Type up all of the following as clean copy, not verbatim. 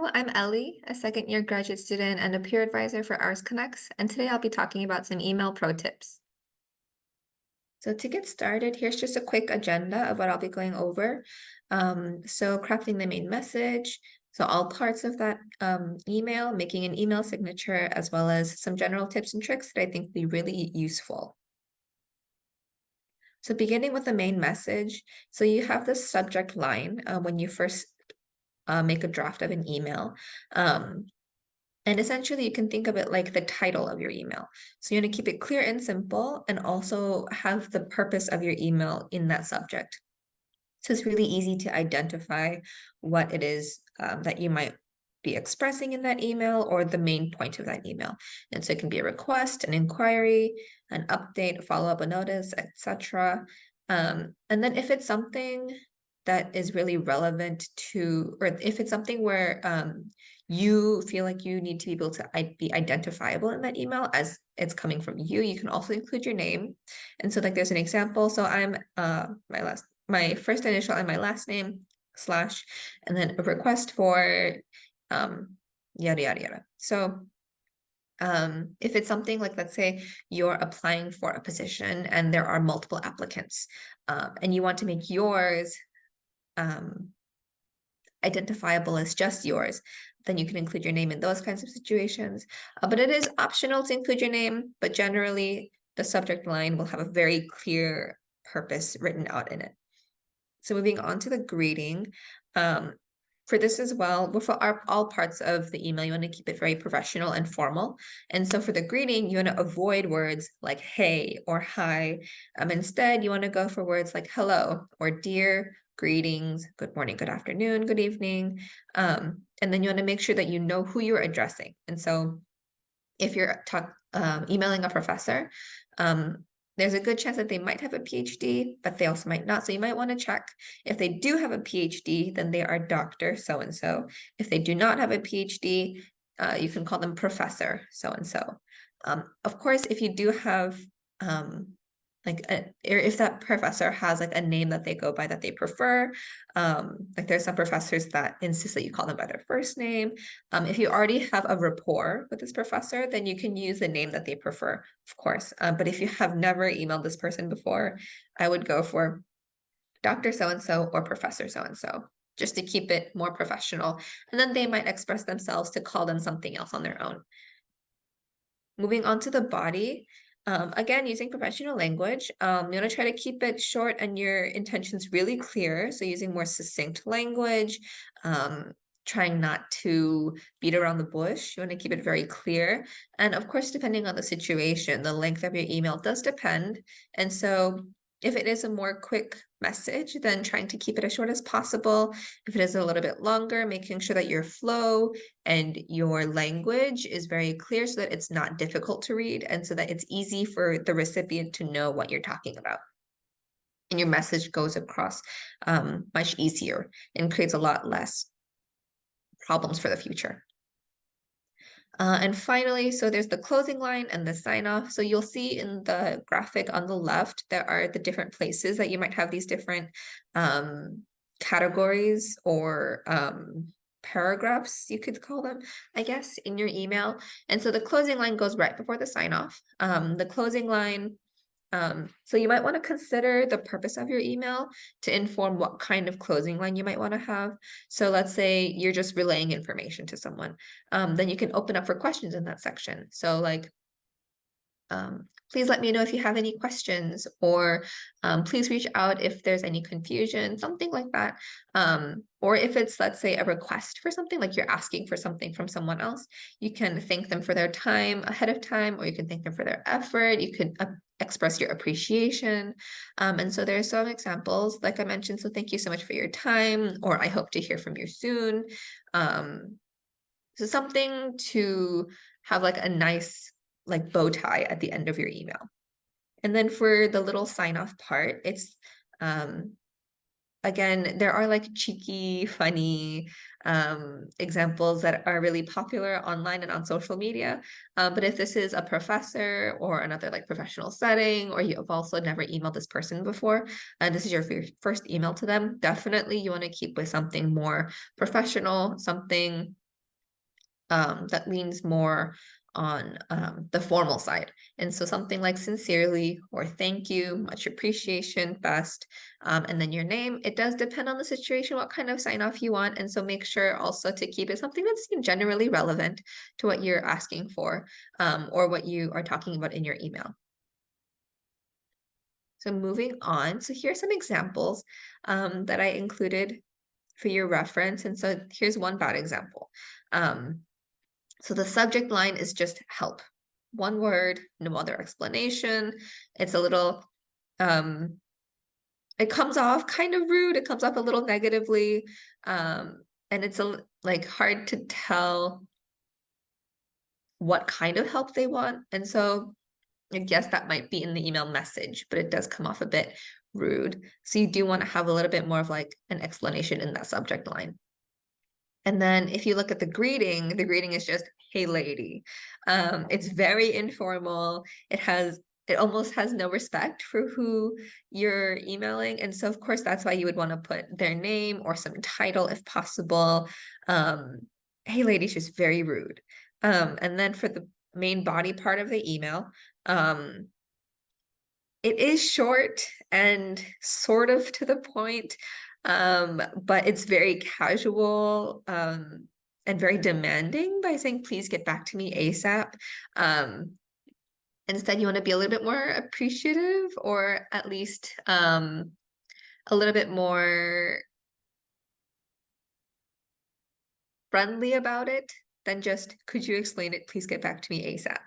I'm Ellie, a second-year graduate student and a peer advisor for Ours Connects, and today I'll be talking about some email pro tips. So to get started, here's just a quick agenda of what I'll be going over. So crafting the main message, so all parts of that email, making an email signature, as well as some general tips and tricks that I think will be really useful. So beginning with the main message, so you have the subject line when you first make a draft of an email. And essentially, you can think of it like the title of your email. So you want to keep it clear and simple and also have the purpose of your email in that subject. So it's really easy to identify what it is that you might be expressing in that email or the main point of that email. And so it can be a request, an inquiry, an update, a follow-up, a notice, etc. And then if it's something that is really relevant to, or if it's something where you feel like you need to be able to be identifiable in that email as it's coming from you, you can also include your name. And so like there's an example. So I'm my first initial and my last name / and then a request for yada yada yada. So if it's something like, let's say you're applying for a position and there are multiple applicants, and you want to make yours identifiable as just yours, then you can include your name in those kinds of situations. But it is optional to include your name, but generally the subject line will have a very clear purpose written out in it. So moving on to the greeting, for this as well, for all parts of the email, you want to keep it very professional and formal. And so for the greeting, you want to avoid words like hey or hi. Instead, you want to go for words like hello or dear, greetings, good morning, good afternoon, good evening. And then you want to make sure that you know who you're addressing. And so if you're emailing a professor, there's a good chance that they might have a PhD, but they also might not. So you might want to check. If they do have a PhD, then they are Dr. So-and-so. If they do not have a PhD, you can call them Professor so-and-so. Of course, if you do have or if that professor has like a name that they go by that they prefer, like there's some professors that insist that you call them by their first name. If you already have a rapport with this professor, then you can use the name that they prefer, of course. But if you have never emailed this person before, I would go for Dr. So-and-so or Professor so-and-so, just to keep it more professional. And then they might express themselves to call them something else on their own. Moving on to the body, again, using professional language, you want to try to keep it short and your intentions really clear. So using more succinct language, trying not to beat around the bush. You want to keep it very clear. And of course, depending on the situation, the length of your email does depend. And so if it is a more quick message, then trying to keep it as short as possible. If it is a little bit longer, making sure that your flow and your language is very clear so that it's not difficult to read and so that it's easy for the recipient to know what you're talking about. And your message goes across much easier and creates a lot less problems for the future. And finally, so there's the closing line and the sign off. So you'll see in the graphic on the left, there are the different places that you might have these different categories or paragraphs, you could call them, I guess, in your email. And so the closing line goes right before the sign off. The closing line, so you might want to consider the purpose of your email to inform what kind of closing line you might want to have. So let's say you're just relaying information to someone. Then you can open up for questions in that section. So like, please let me know if you have any questions, or please reach out if there's any confusion, something like that. Or if it's, let's say, a request for something, like you're asking for something from someone else, you can thank them for their time ahead of time, or you can thank them for their effort. You could express your appreciation. And so there are some examples, like I mentioned, so thank you so much for your time, or I hope to hear from you soon. So something to have like a nice like bow tie at the end of your email. And then for the little sign off part, it's again, there are like cheeky, funny examples that are really popular online and on social media. But if this is a professor or another like professional setting, or you've also never emailed this person before, and this is your first email to them, definitely you want to keep with something more professional, something that leans more on the formal side. And so something like sincerely or thank you, much appreciation, best, and then your name. It does depend on the situation, what kind of sign off you want. And so make sure also to keep it something that's generally relevant to what you're asking for, or what you are talking about in your email. So moving on, so here's some examples that I included for your reference. And so here's one bad example. So the subject line is just help. One word, no other explanation. It's a little, it comes off kind of rude. It comes off a little negatively. And it's like hard to tell what kind of help they want. And so I guess that might be in the email message, but it does come off a bit rude. So you do want to have a little bit more of like an explanation in that subject line. And then if you look at the greeting is just, hey lady. It's very informal. It almost has no respect for who you're emailing. And so of course, that's why you would want to put their name or some title if possible. Hey lady is just very rude. And then for the main body part of the email, it is short and sort of to the point, but it's very casual, and very demanding by saying, please get back to me ASAP. Instead, you want to be a little bit more appreciative, or at least a little bit more friendly about it than just, could you explain it? Please get back to me ASAP.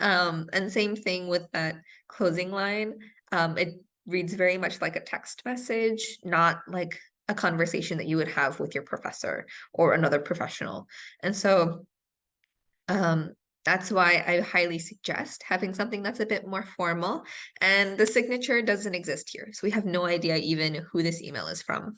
And same thing with that closing line. It reads very much like a text message, not like a conversation that you would have with your professor or another professional. And so that's why I highly suggest having something that's a bit more formal. And the signature doesn't exist here. So we have no idea even who this email is from.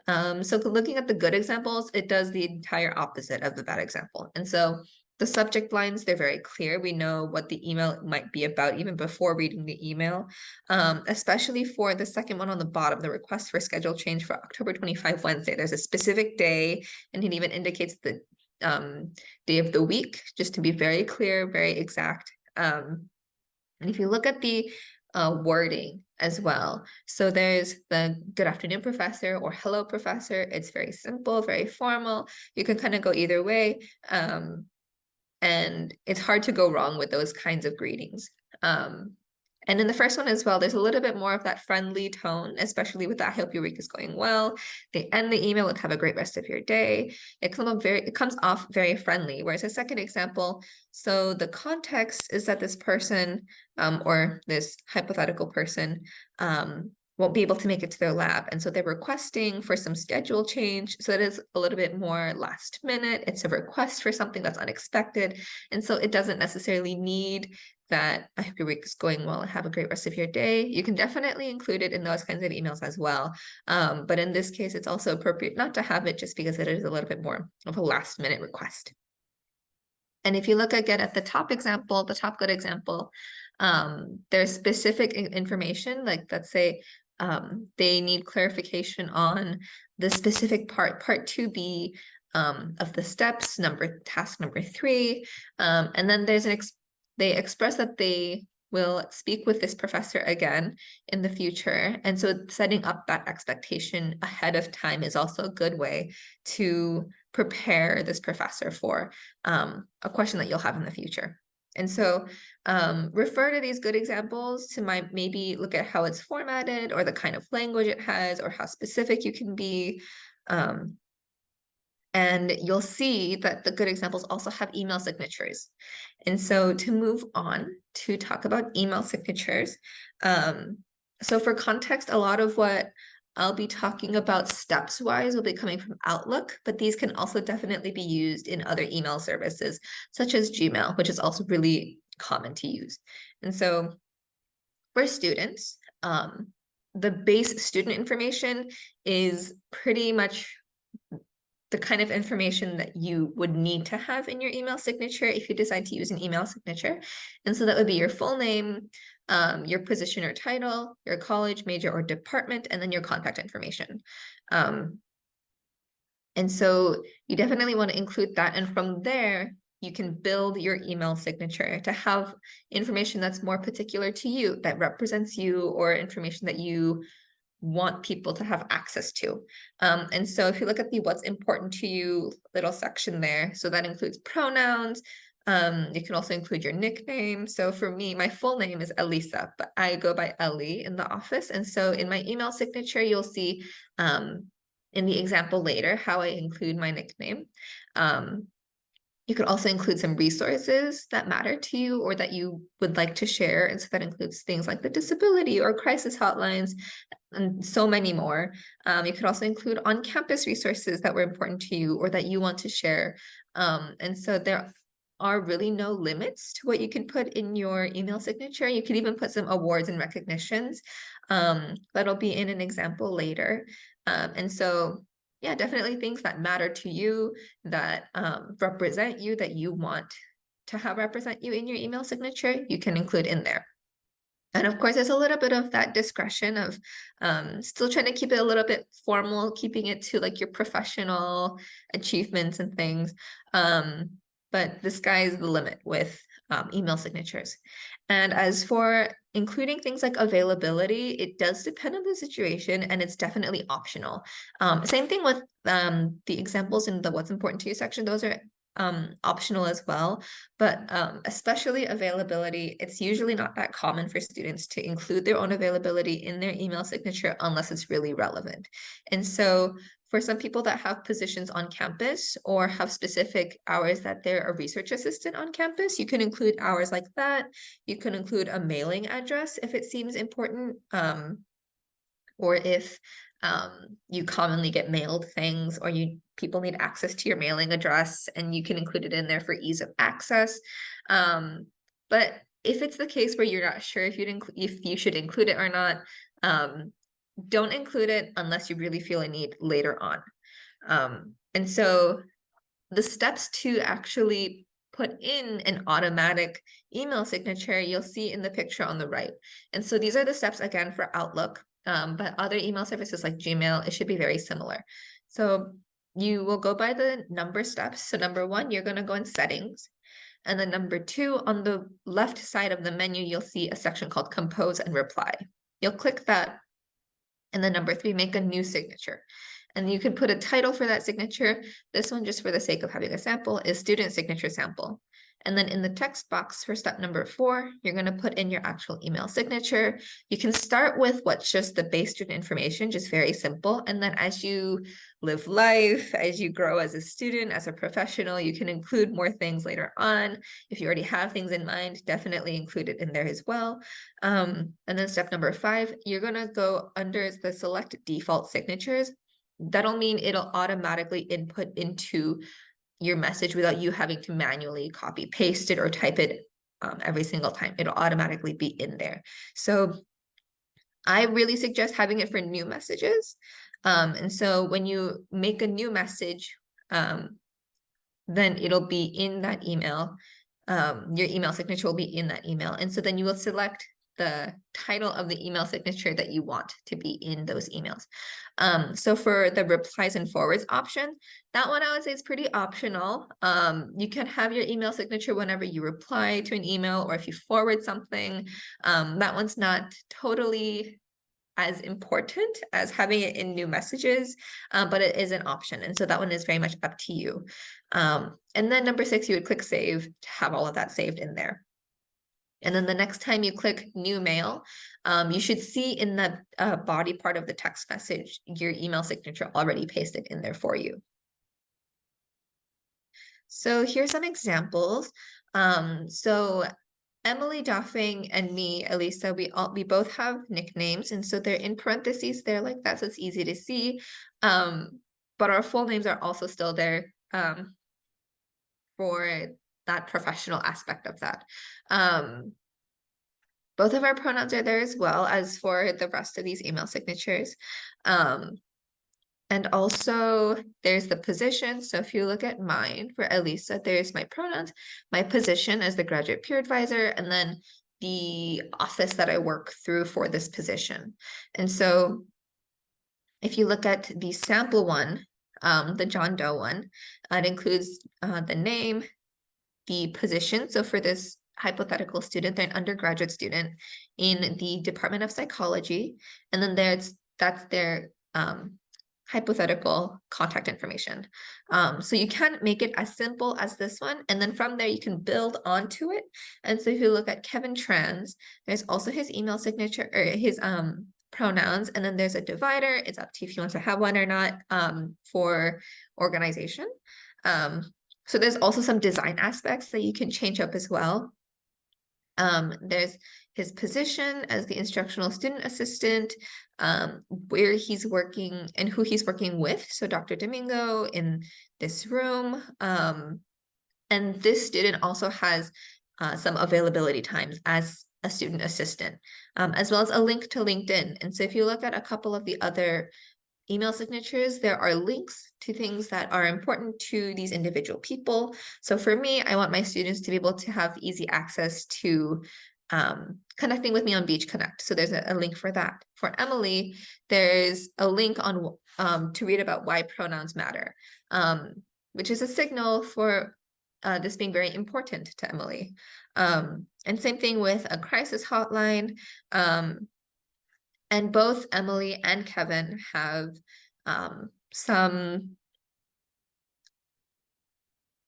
So looking at the good examples, it does the entire opposite of the bad example. And so the subject lines, they're very clear. We know what the email might be about even before reading the email, especially for the second one on the bottom, the request for schedule change for October 25 Wednesday. There's a specific day, and it even indicates the day of the week, just to be very clear, very exact. And if you look at the wording as well. So there's the good afternoon, professor, or hello, professor. It's very simple, very formal. You can kind of go either way. And it's hard to go wrong with those kinds of greetings. And in the first one as well, there's a little bit more of that friendly tone, especially with that, I hope your week is going well. They end the email with have a great rest of your day. It comes off very friendly. Whereas a second example, so the context is that this person, or this hypothetical person, won't be able to make it to their lab. And so they're requesting for some schedule change. So it is a little bit more last minute. It's a request for something that's unexpected. And so it doesn't necessarily need that I hope your week is going well and have a great rest of your day. You can definitely include it in those kinds of emails as well. But in this case, it's also appropriate not to have it just because it is a little bit more of a last minute request. And if you look again at the top example, the top good example, there's specific information, like let's say they need clarification on the specific part 2B of the steps, task number 3. And then there's they express that they will speak with this professor again in the future. And so setting up that expectation ahead of time is also a good way to prepare this professor for a question that you'll have in the future. And so refer to these good examples to maybe look at how it's formatted, or the kind of language it has, or how specific you can be. And you'll see that the good examples also have email signatures. And so to move on to talk about email signatures. So for context, a lot of what I'll be talking about steps-wise will be coming from Outlook, but these can also definitely be used in other email services, such as Gmail, which is also really common to use. And so for students, the base student information is pretty much the kind of information that you would need to have in your email signature if you decide to use an email signature. And so that would be your full name, your position or title, your college, major, or department, and then your contact information. And so you definitely want to include that. And from there, you can build your email signature to have information that's more particular to you, that represents you, or information that you want people to have access to. And so if you look at the what's important to you little section there, so that includes pronouns. You can also include your nickname. So for me, my full name is Elisa, but I go by Ellie in the office. And so in my email signature, you'll see in the example later how I include my nickname. You could also include some resources that matter to you or that you would like to share. And so that includes things like the disability or crisis hotlines and so many more. You could also include on-campus resources that were important to you or that you want to share. And so there are really no limits to what you can put in your email signature. You could even put some awards and recognitions. That'll be in an example later. And so yeah, definitely things that matter to you, that represent you, that you want to have represent you in your email signature, you can include in there. And of course, there's a little bit of that discretion of still trying to keep it a little bit formal, keeping it to like your professional achievements and things. But the sky is the limit with email signatures. And as for including things like availability, it does depend on the situation and it's definitely optional. Same thing with the examples in the what's important to you section. Those are optional as well, but especially availability, it's usually not that common for students to include their own availability in their email signature unless it's really relevant. And so for some people that have positions on campus or have specific hours that they're a research assistant on campus, you can include hours like that. You can include a mailing address if it seems important, or if you commonly get mailed things or people need access to your mailing address, and you can include it in there for ease of access. But if it's the case where you're not sure if you should include it or not, don't include it unless you really feel a need later on. And so the steps to actually put in an automatic email signature, you'll see in the picture on the right. And so these are the steps again for Outlook, but other email services like Gmail, it should be very similar. So you will go by the number steps. So number 1, you're going to go in settings. And then number 2, on the left side of the menu, you'll see a section called compose and reply. You'll click that. And then number 3, make a new signature. And you can put a title for that signature. This one, just for the sake of having a sample, is student signature sample. And then in the text box for step number 4, you're going to put in your actual email signature. You can start with what's just the base student information, just very simple. And then as you live life, as you grow as a student, as a professional, you can include more things later on. If you already have things in mind, definitely include it in there as well. And then step number 5, you're going to go under the select default signatures. That'll mean it'll automatically input into your message without you having to manually copy paste it or type it every single time. It'll automatically be in there. So I really suggest having it for new messages. And so when you make a new message, then it'll be in that email. Your email signature will be in that email. And so then you will select the title of the email signature that you want to be in those emails. So for the replies and forwards option, that one I would say is pretty optional. You can have your email signature whenever you reply to an email or if you forward something. That one's not totally as important as having it in new messages, but it is an option. And so that one is very much up to you. And then number 6, you would click save to have all of that saved in there. And then the next time you click new mail, you should see in the body part of the text message, your email signature already pasted in there for you. So here's some examples. So Emily Doffing and me, Elisa, we both have nicknames, and so they're in parentheses there like that, so it's easy to see. But our full names are also still there for that professional aspect of that. Both of our pronouns are there as well as for the rest of these email signatures. And also there's the position. So if you look at mine for Elisa, there's my pronouns, my position as the graduate peer advisor, and then the office that I work through for this position. And so if you look at the sample one, the John Doe one. It includes the name, the position. So for this hypothetical student, they're an undergraduate student in the Department of Psychology, and then that's their hypothetical contact information. So you can make it as simple as this one, and then from there you can build onto it. And so if you look at Kevin Trans, there's also his email signature or his pronouns, and then there's a divider. It's up to you if you want to have one or not for organization. So there's also some design aspects that you can change up as well. There's his position as the instructional student assistant, where he's working and who he's working with. So Dr. Domingo in this room. And this student also has some availability times as a student assistant, as well as a link to LinkedIn. And so if you look at a couple of the other email signatures, there are links to things that are important to these individual people. So for me, I want my students to be able to have easy access to connecting with me on Beach Connect. So there's a link for that. For Emily, there's a link on to read about why pronouns matter, which is a signal for this being very important to Emily. And same thing with a crisis hotline. And both Emily and Kevin have some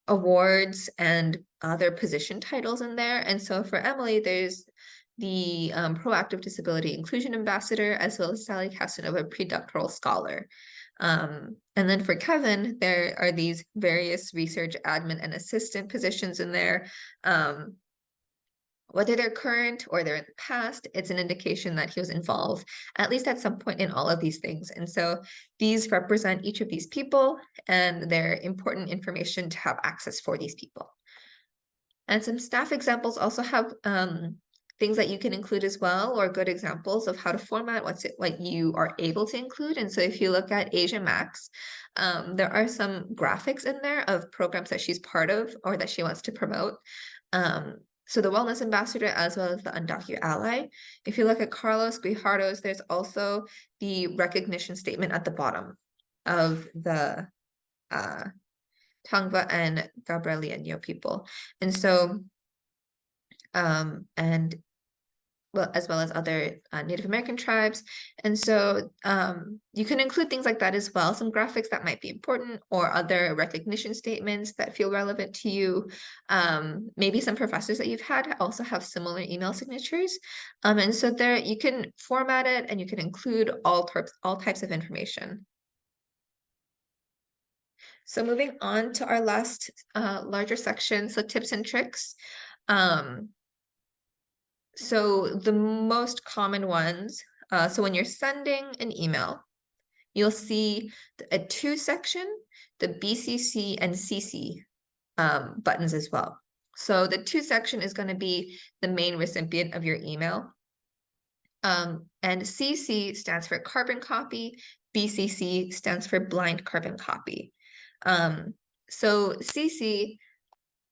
awards and other position titles in there. And so for Emily, there's the Proactive Disability Inclusion Ambassador, as well as Sally Casanova Predoctoral Scholar. And then for Kevin, there are these various research admin and assistant positions in there. Whether they're current or they're in the past, it's an indication that he was involved at least at some point in all of these things. And so these represent each of these people, and they're important information to have access for these people. And some staff examples also have things that you can include as well, or good examples of how to format what you are able to include. And so if you look at Asia Max, there are some graphics in there of programs that she's part of or that she wants to promote. So the Wellness Ambassador, as well as the Undocu Ally. If you look at Carlos Guijardo's, there's also the recognition statement at the bottom of the Tongva and Gabrielino people. And so, as well as other Native American tribes. And so you can include things like that as well, some graphics that might be important, or other recognition statements that feel relevant to you. Maybe some professors that you've had also have similar email signatures. And so there you can format it and you can include all types of information. So moving on to our last larger section, so tips and tricks. So the most common ones, so when you're sending an email, you'll see a to section, the BCC and CC buttons as well. So the to section is going to be the main recipient of your email. And CC stands for carbon copy, BCC stands for blind carbon copy. So CC,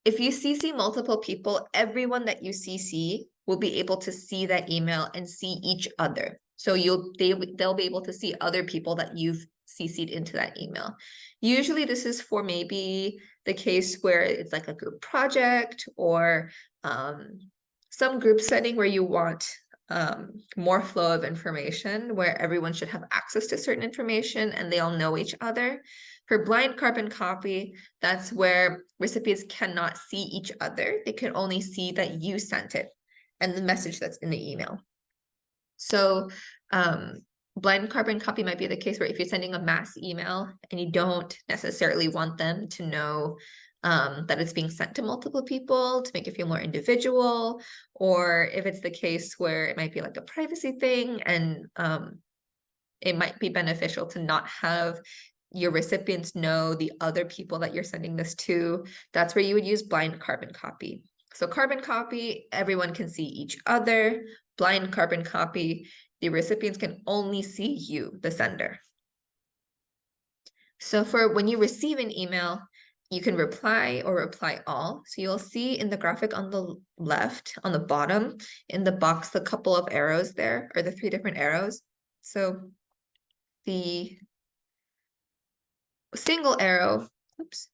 if you CC multiple people, everyone that you CC will be able to see that email and see each other. So they'll be able to see other people that you've CC'd into that email. Usually this is for maybe the case where it's like a group project or some group setting where you want more flow of information, where everyone should have access to certain information and they all know each other. For blind carbon copy, that's where recipients cannot see each other. They can only see that you sent it and the message that's in the email. So blind carbon copy might be the case where if you're sending a mass email and you don't necessarily want them to know that it's being sent to multiple people to make it feel more individual, or if it's the case where it might be like a privacy thing and it might be beneficial to not have your recipients know the other people that you're sending this to, that's where you would use blind carbon copy. So carbon copy, everyone can see each other. Blind carbon copy, the recipients can only see you, the sender. So for when you receive an email, you can reply or reply all. So you'll see in the graphic on the left, on the bottom, in the box, the couple of arrows there, or the 3 different arrows. So single arrow, oops.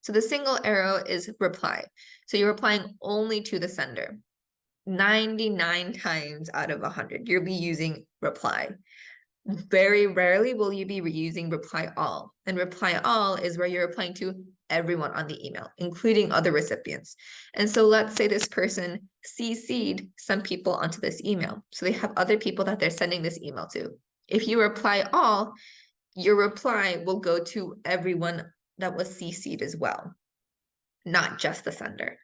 So the single arrow is reply. So you're replying only to the sender. 99 times out of 100, you'll be using reply. Very rarely will you be reusing reply all. And reply all is where you're replying to everyone on the email, including other recipients. And so let's say this person CC'd some people onto this email. So they have other people that they're sending this email to. If you reply all, your reply will go to everyone that was CC'd as well, not just the sender.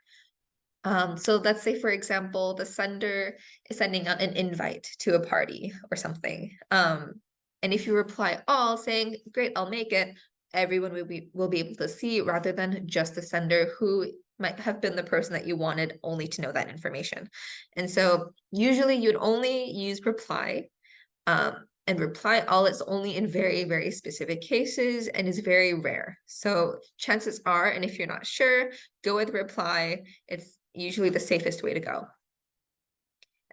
So let's say, for example, the sender is sending out an invite to a party or something. And if you reply all saying, great, I'll make it, everyone will be able to see, rather than just the sender who might have been the person that you wanted only to know that information. And so usually you'd only use reply, and reply all is only in very, very specific cases and is very rare. So chances are, and if you're not sure, go with reply. It's usually the safest way to go.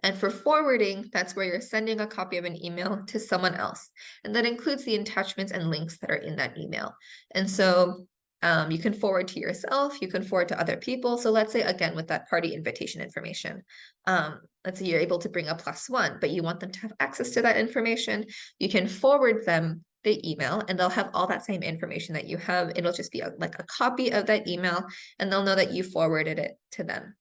And for forwarding, that's where you're sending a copy of an email to someone else. And that includes the attachments and links that are in that email. And so you can forward to yourself, you can forward to other people. So let's say, again, with that party invitation information, let's say you're able to bring a +1, but you want them to have access to that information. You can forward them the email and they'll have all that same information that you have. It'll just be like a copy of that email and they'll know that you forwarded it to them.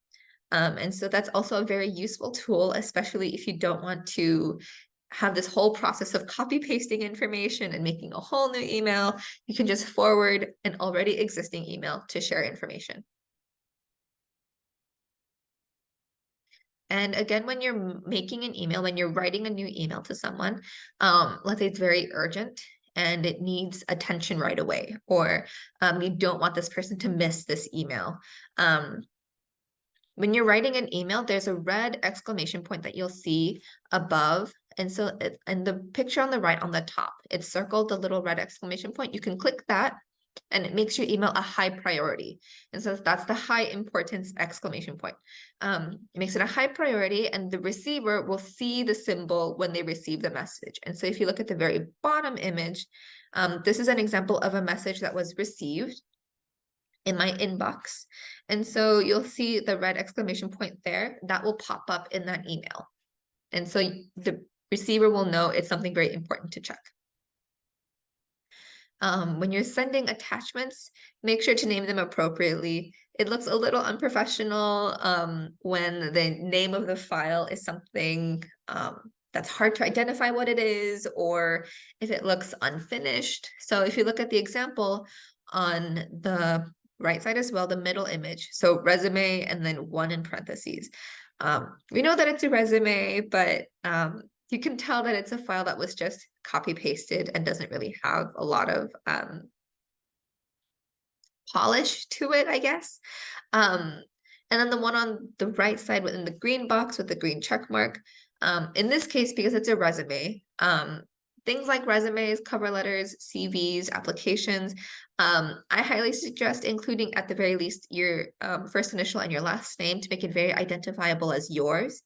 And so that's also a very useful tool, especially if you don't want to have this whole process of copy pasting information and making a whole new email. You can just forward an already existing email to share information. And again, when you're making an email, when you're writing a new email to someone, let's say it's very urgent and it needs attention right away, or you don't want this person to miss this email. When you're writing an email, there's a red exclamation point that you'll see above. And so and the picture on the right on the top, it's circled the little red exclamation point. You can click that and it makes your email a high priority. And so that's the high importance exclamation point. It makes it a high priority and the receiver will see the symbol when they receive the message. And so if you look at the very bottom image, this is an example of a message that was received in my inbox. And so you'll see the red exclamation point there that will pop up in that email. And so the receiver will know it's something very important to check. When you're sending attachments, make sure to name them appropriately. It looks a little unprofessional when the name of the file is something that's hard to identify what it is, or if it looks unfinished. So if you look at the example on the right side as well, the middle image, so resume and then 1 in parentheses. We know that it's a resume, but you can tell that it's a file that was just copy pasted and doesn't really have a lot of polish to it, I guess. And then the one on the right side within the green box with the green check mark, in this case, because it's a resume, things like resumes, cover letters, CVs, applications, I highly suggest including at the very least your first initial and your last name to make it very identifiable as yours.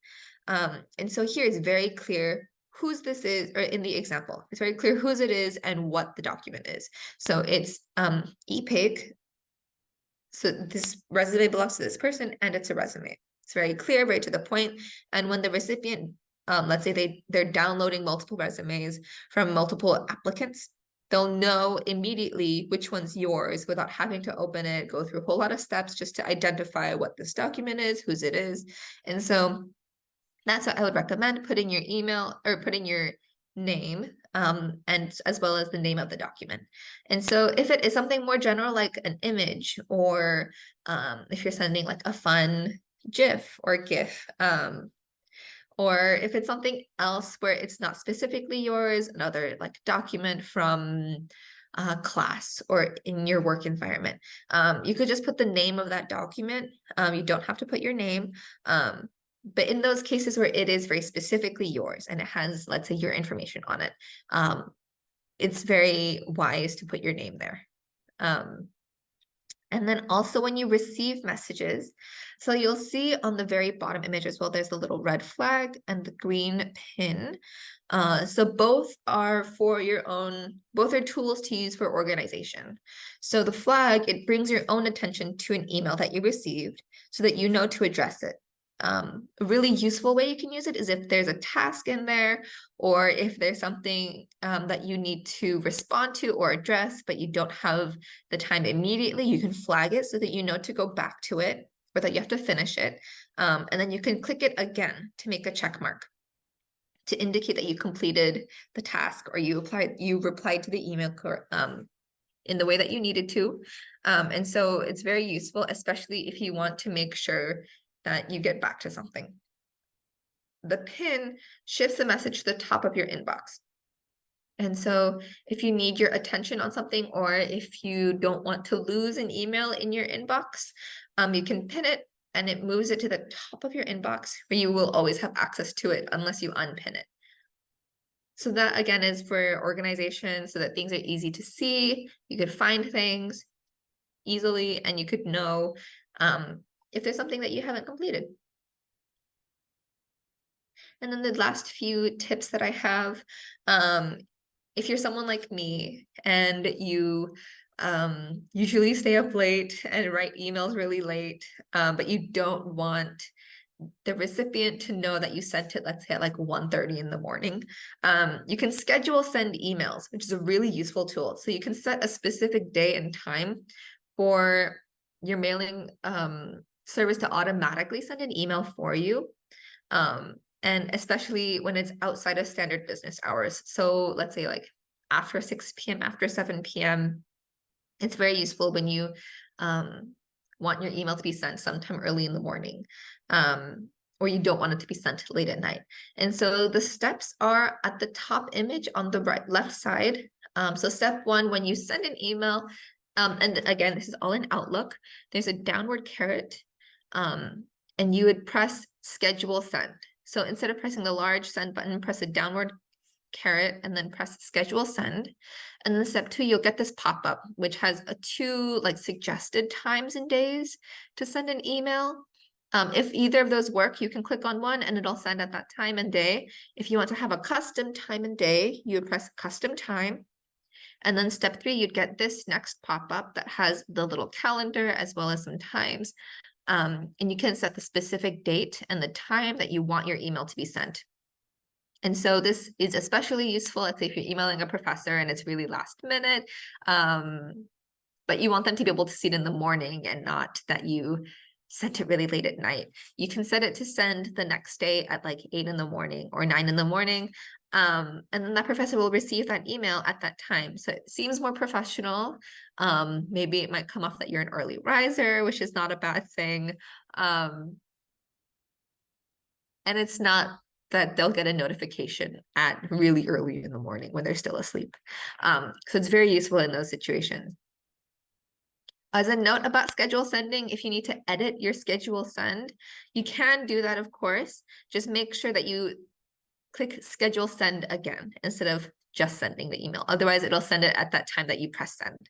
And so here it's very clear whose this is, or in the example, it's very clear whose it is and what the document is. So it's EPIC. So this resume belongs to this person and it's a resume. It's very clear, very to the point. And when the recipient, let's say they're downloading multiple resumes from multiple applicants, they'll know immediately which one's yours without having to open it, go through a whole lot of steps just to identify what this document is, whose it is. And so that's what I would recommend, putting your email or putting your name and as well as the name of the document. And so if it is something more general, like an image, or if you're sending like a fun GIF or GIF, or if it's something else where it's not specifically yours, another like document from class or in your work environment, you could just put the name of that document. You don't have to put your name. But in those cases where it is very specifically yours and it has, let's say, your information on it, it's very wise to put your name there. And then also when you receive messages, so you'll see on the very bottom image as well, there's the little red flag and the green pin. So both are for your own, both are tools to use for organization. So the flag, it brings your own attention to an email that you received so that you know to address it. A really useful way you can use it is if there's a task in there, or if there's something that you need to respond to or address, but you don't have the time immediately, you can flag it so that you know to go back to it, or that you have to finish it. And then you can click it again to make a check mark to indicate that you completed the task, or you replied to the email in the way that you needed to. And so it's very useful, especially if you want to make sure that you get back to something. The pin shifts the message to the top of your inbox. And so if you need your attention on something, or if you don't want to lose an email in your inbox, you can pin it and it moves it to the top of your inbox, where you will always have access to it unless you unpin it. So that again is for organization, so that things are easy to see. You could find things easily, and you could know if there's something that you haven't completed. And then the last few tips that I have, if you're someone like me and you usually stay up late and write emails really late, but you don't want the recipient to know that you sent it, let's say at like 1:30 in the morning, you can schedule send emails, which is a really useful tool. So you can set a specific day and time for your mailing service to automatically send an email for you. And especially when it's outside of standard business hours. So let's say like after 6 p.m., after 7 p.m., it's very useful when you want your email to be sent sometime early in the morning, or you don't want it to be sent late at night. And so the steps are at the top image on the left side. So step 1, when you send an email, and again, this is all in Outlook, there's a downward caret, and you would press schedule send. So instead of pressing the large send button, press a downward caret and then press schedule send. And then step 2, you'll get this pop-up, which has 2 like suggested times and days to send an email. If either of those work, you can click on one and it'll send at that time and day. If you want to have a custom time and day, you would press custom time. And then step 3, you'd get this next pop-up that has the little calendar as well as some times. And you can set the specific date and the time that you want your email to be sent. And so this is especially useful, let's say if you're emailing a professor and it's really last minute, but you want them to be able to see it in the morning and not that you sent it really late at night. You can set it to send the next day at like 8 in the morning or 9 in the morning. And then that professor will receive that email at that time. So it seems more professional. Maybe it might come off that you're an early riser, which is not a bad thing. And it's not that they'll get a notification at really early in the morning when they're still asleep. So it's very useful in those situations. As a note about schedule sending, if you need to edit your schedule send, you can do that, of course. Just make sure that you click schedule send again instead of just sending the email. Otherwise, it'll send it at that time that you press send,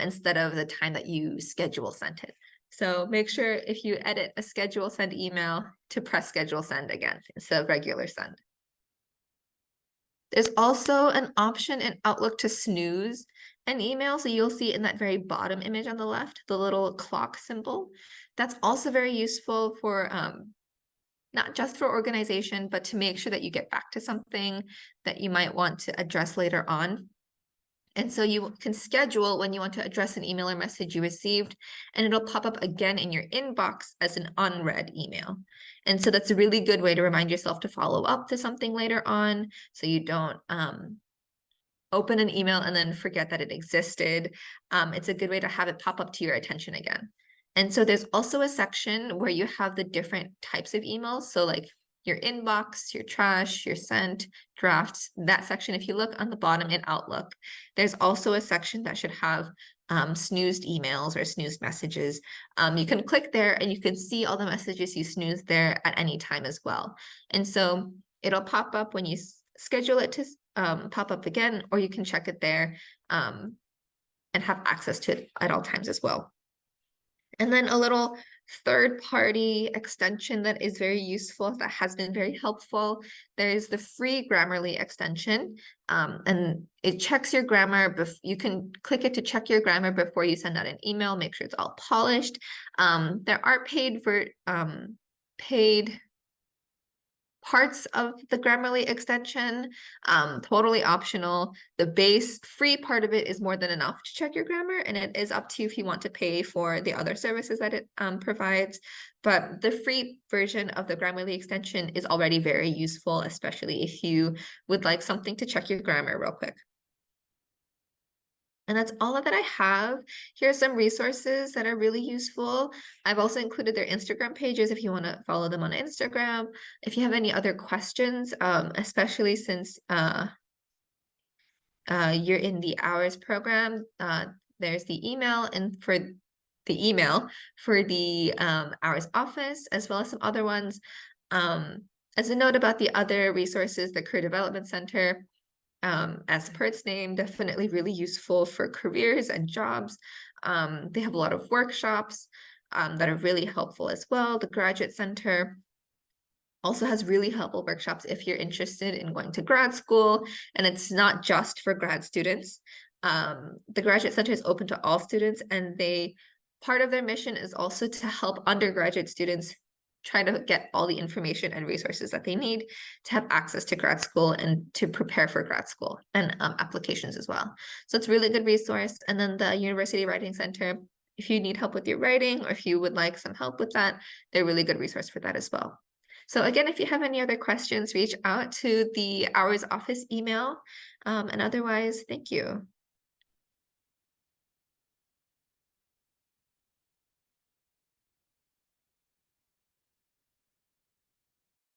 instead of the time that you schedule sent it. So make sure if you edit a schedule send email to press schedule send again instead of regular send. There's also an option in Outlook to snooze an email. So you'll see in that very bottom image on the left, the little clock symbol. That's also very useful for not just for organization, but to make sure that you get back to something that you might want to address later on. And so you can schedule when you want to address an email or message you received, and it'll pop up again in your inbox as an unread email. And so that's a really good way to remind yourself to follow up to something later on, so you don't open an email and then forget that it existed. It's a good way to have it pop up to your attention again. And so there's also a section where you have the different types of emails. So like your inbox, your trash, your sent, drafts, that section. If you look on the bottom in Outlook, there's also a section that should have snoozed emails or snoozed messages. You can click there and you can see all the messages you snoozed there at any time as well. And so it'll pop up when you schedule it to pop up again, or you can check it there and have access to it at all times as well. And then a little third-party extension that is very useful, that has been very helpful. There is the free Grammarly extension, and it checks your grammar. You can click it to check your grammar before you send out an email. Make sure it's all polished. There are paid parts of the Grammarly extension, totally optional. The base free part of it is more than enough to check your grammar, and it is up to you if you want to pay for the other services that it provides. But the free version of the Grammarly extension is already very useful, especially if you would like something to check your grammar real quick. And that's all that I have. Here are some resources that are really useful. I've also included their Instagram pages if you want to follow them on Instagram. If you have any other questions, especially since you're in the hours program, there's the email, and for the email for the hours office, as well as some other ones. As a note about the other resources, the Career Development Center, as per its name, definitely really useful for careers and jobs. They have a lot of workshops that are really helpful as well. The Graduate Center also has really helpful workshops if you're interested in going to grad school, and it's not just for grad students. The Graduate Center is open to all students, and part of their mission is also to help undergraduate students try to get all the information and resources that they need to have access to grad school and to prepare for grad school and applications as well. So it's a really good resource. And then the University Writing Center, if you need help with your writing or if you would like some help with that, they're a really good resource for that as well. So again, if you have any other questions, reach out to the hours office email. And otherwise, thank you.